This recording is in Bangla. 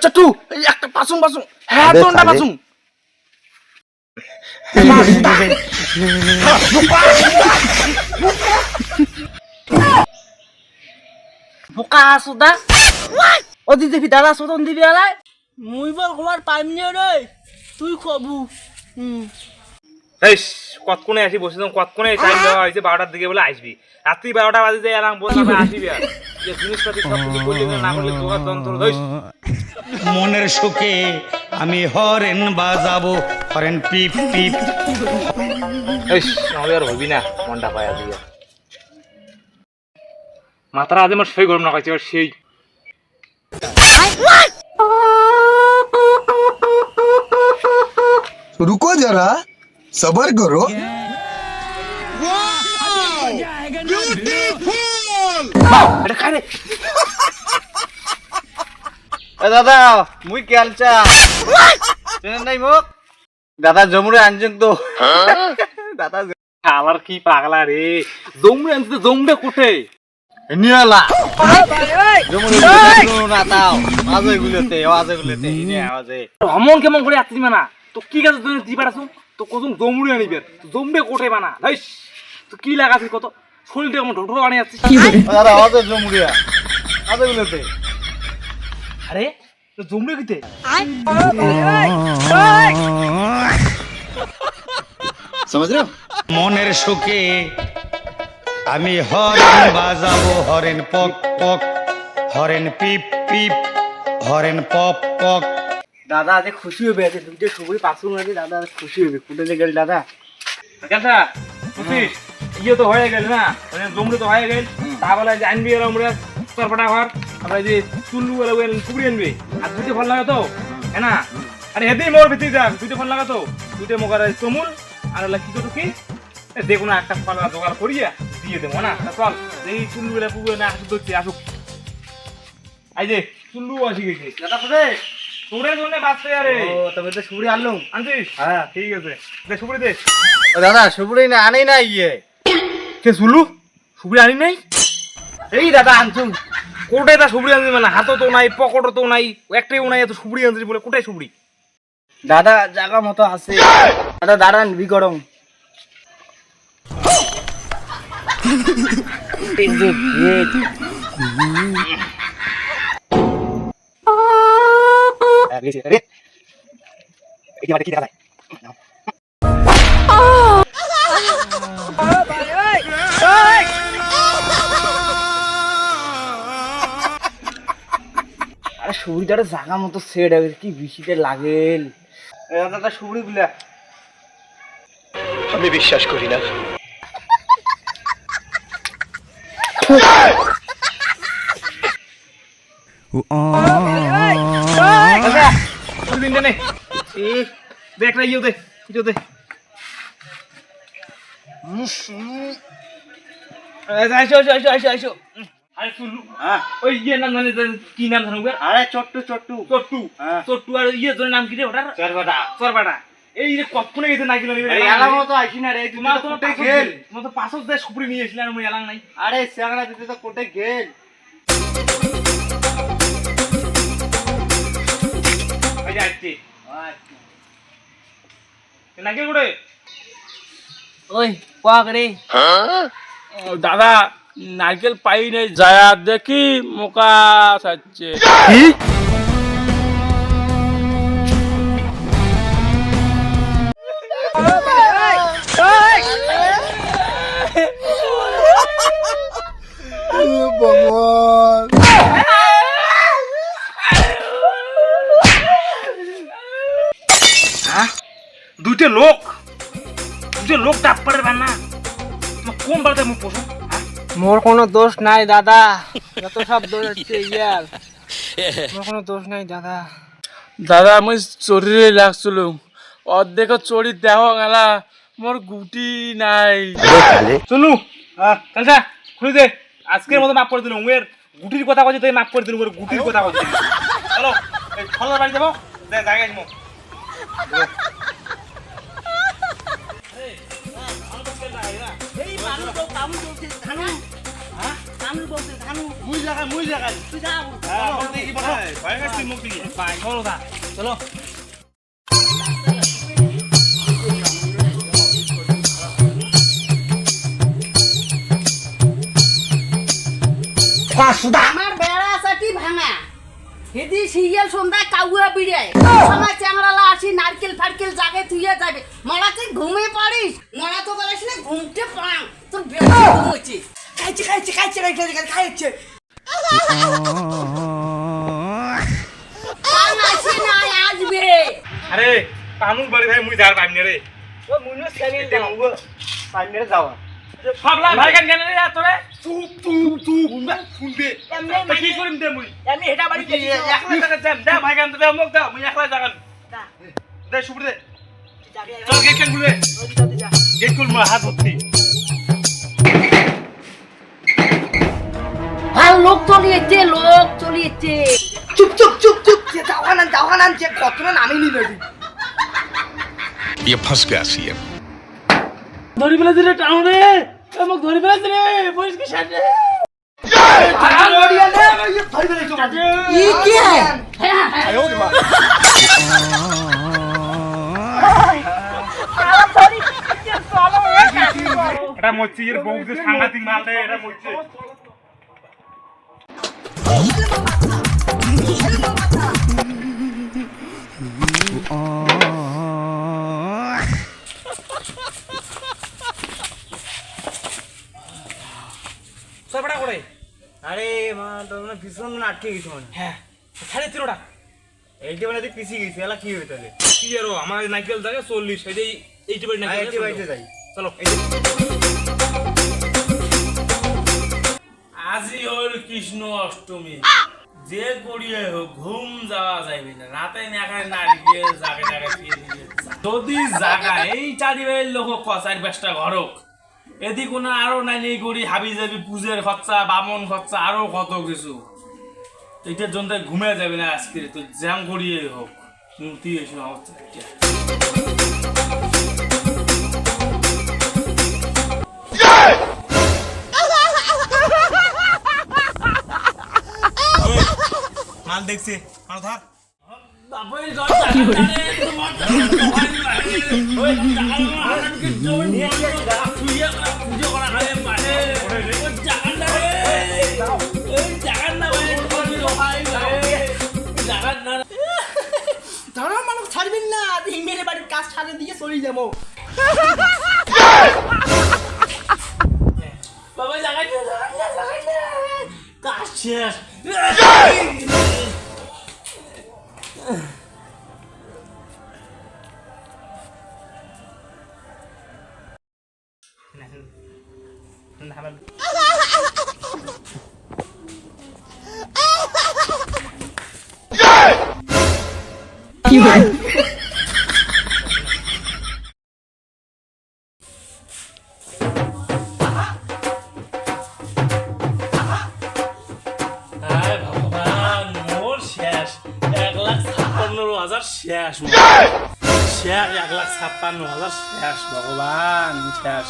চট্টু একটা পাসুম পাসুম হ্যাঁ তোনটা পাসুম বোকা আসোদা ও দিদি ভিতরা আসোদন দিবি আলাই মুই বল কোলার পাইমনি রে তুই কবু এইস কতক্ষণে আসি বসেছিলাম কতক্ষণে টাইম দেওয়া হয়েছে 12টার দিকে বলে আসবি রাত্রি 12টা বাজে যে এলাম বললাম আসবি আর যে জিনিসপাতি সব কিছু করলি না করলে জোগাড় যন্ত্র ধইস মনের সুখে আমি হরেন বাজাবো হরেন পিপ পিপ। এইস নাহলে আর হবি না মনটা পায়া দিয়ে মাথাটা আজ আমার সেই গরম না খাইছে সেই रुको जरा सबर करो এটা খাই রে দাদা মুই কেলচা চেনেন নাই মোক দাদা জমুরে আনছেন তো দাদা আলার কি পাগলা রে জমুরে আনতে জমুরে কোটে নিয়ালা জমুরে না তাও আজে গুলোতে ইনে আওয়াজে অমন কেমন করে আত্রি মানা তো কি কাজ তুই দিবার আছো তো কতজন জমুরে আনিবে জমবে কোটে বানা ভাইস তো কি লাগাছিস কত শরীরটা কেমন ঢোঢো বানিয়ে যাচ্ছিস দাদা আজে জমুরিয়া আজে গুলোতে আরে তো জমবে কিতে समझ रहे हो মনের সুখে আমি হরেন বাজাবো হরেন পক পক হরেন পিপ পিপ হরেন পপ পক। দাদা আজ খুশি হবে আজ দুইটা সবই পাসুম আছে দাদা খুশি হবে কুটে যে গেল দাদা কেনটা বুঝছিস ইয়ে তো হয়ে গেল না মানে জমরে তো হয়ে গেল তা বলে যে আনবি এর আমরা তরপাটা ঘর আমরা যে চুল্লু বলে ওই কুড়ি আনবি আর দুইটা ফল লাগাতো হ্যাঁ না আরে হেতেই মোর ভিতরে যাক দুইটা ফল লাগাতো দুইটা মোকার চমুল আর কি করতো কি দেখো না একটা ফল জোগাড় করিয়া দিয়ে দেবো না চল এই চুল্লু বেলা পুকুরে না আসুক ধরছে আসুক এই যে চুল্লু আসি গেছে দাদা কোথায় তোরে জন্য বাঁচতে আরে ও তবে তো সুবড়ি আনলুম আনছিস হ্যাঁ ঠিক আছে দে সুপুরি দে দাদা সুবড়ি না আনেই না ইয়ে কে চুল্লু সুপুরি আনি নাই এই দাদা আনছুম কোটায় তা সুপুরি আনছি মানে হাতও তো নাই পকেটও তো নাই একটাইও নাই এত সুপুরি আনছিস বলে কোটায় সুপুরি দাদা জায়গা মতো আছে দাদা দাঁড়ান বিগরম আরে সুবিধাটা জায়গা মতো সেট হবে কি বেশিটা লাগেল দাদা সুবড়ি গুলা আমি বিশ্বাস করি না দিনটা নে দেখ রে ইয়ে দে ইয়ে দে আইসো আইসো আইসো আইসো আইসো আরে চুল্লু হ্যাঁ ওই ইয়ে নাম জানি কি নাম জানো আরে চট্টু চট্টু চট্টু হ্যাঁ। চট্টু আর ইয়ে তোর নাম কি রে ওটার চরবাটা চরবাটা এই যে কতক্ষণে গেছে নাকি আরে এলাম তো আইছি না রে তোমার তোমার তোমার কোটে গেল তোমার তো পাঁচশ দেয় সুপুরি নিয়ে এসেছিলাম আমি এলাম নাই আরে সেগড়া দিতে তো কোটে গেল এই যে আসছি নাকি করে ওই কোয়া করে দাদা নারকেল পাই নাই যায় দেখি মোকা ছাড়ছে কি भगवान দুইটা লোক টাপ্পারের বান্না তোমার কোন বাড়িতে মুখ পশু মোর কোনো দোষ নাই দাদা যত সব দোষ হচ্ছে ইয়ার মোর কোনো দোষ নাই দাদা দাদা আমি চরিরে লাগছিল অর্ধেক চরি দেহ গেলা মোর গুটি নাই চলু কালসা খুলে দে আজকের মতো মাফ করে দিলাম ওর গুটির কথা কইছে তুই মাফ করে দিলাম ওর গুটির কথা কইছে চলো এই ফলার বাড়ি যাবো জায়গায় আসবো এই মানুষ তো কাম চলছে খানু হ্যাঁ ধানুর বলছে ধানু মুই লাগাই তুই যা হ্যাঁ মুখ দেখি ভাই ভাই কাছে মুখ দেখি ভাই চলো দা চলো আমার বেড়া চাটি ভাঙা হেদি সিরিয়াল সন্ধ্যায় কাউয়া বিড়ায় সময় চ্যাংড়ালা আসি নারকেল ফারকেল জাগে থুইয়া যাবে মরা তুই ঘুমে পড়িস মরা তো বলিস না ঘুমতে পাং তোর বেড়া ঘুমোচ্ছে খাইছে কাল আসি না আসবে আরে কামুক বাড়ি ভাই মুই যার পাইনি রে ও মুনো সেলিল সামনে যাওয়া সবলা ভাই কেন কেন রে তোরে চুপ ফুল দে তা কি করিম দে মুই আমি হেডা বাড়ি গেছি একলা জায়গা যাম দে ভাই কেন দে মুখ দাও মুই একলা জাগান দে শুভ দে চল গেট কেন খুলে গেট খুল মা হাত ধরতি আর লোক চলিয়েছে চুপ যে যাওয়ানান যে কতটা নামি নিবে ये फंस गया सीएम ধরি ফেলেছি রে টাউন রে আমাকে ধরি ফেলেছি রে পুলিশ কি সাথে ই কি হ্যায় এটা মচ্ছি এর বউ যে সাংঘাতিক মাল দে এটা মচ্ছি সবড়া করে আরে মা তোর না ভীষণ আটকে গেছে মানে হ্যাঁ সাড়ে 3টা এইটা মানে তুই পিছিয়ে গেছিস এলা কি হবে তাহলে কি আরো আমার নাইকেল জায়গা 40 এই 80 বাড়ি নাইকেল এইটি বাইতে যাই চলো আজি হল কৃষ্ণ অষ্টমী যে করিয়ে হোক ঘুম যাওয়া যাইবে না রাতে নেখায় নারিকেল জাগে জাগে দিয়ে দিবে যদি জাগা এই চারিবের লোক কচার বেশটা ঘরক এদি কোনো আরো নাই নেই করি হাবি যাবি পূজের খরচা বামন খরচা আরো কত কিছু এটার জন্য ঘুমে যাবে না আজকে তো জ্যাম করিয়ে হোক তুই এসে অবস্থা মাল দেখছি মাল ধর বাবুই জল কি হই তোমার ওই টাকা কি জমি নিয়ে তুই পুজো করা হয় মানে ওই জাগান না ওই জাগান না ভাই ভাই জাগান না ধরো মানুষ ছাড়বেন না এই মেরে বাড়ির কাজ ছাড়ে দিয়ে চলে যাবো বাবা জাগান না কাজ শেষ শেষ 1,56,000 শেষ 1,56,000 শেষ ভগবান শেষ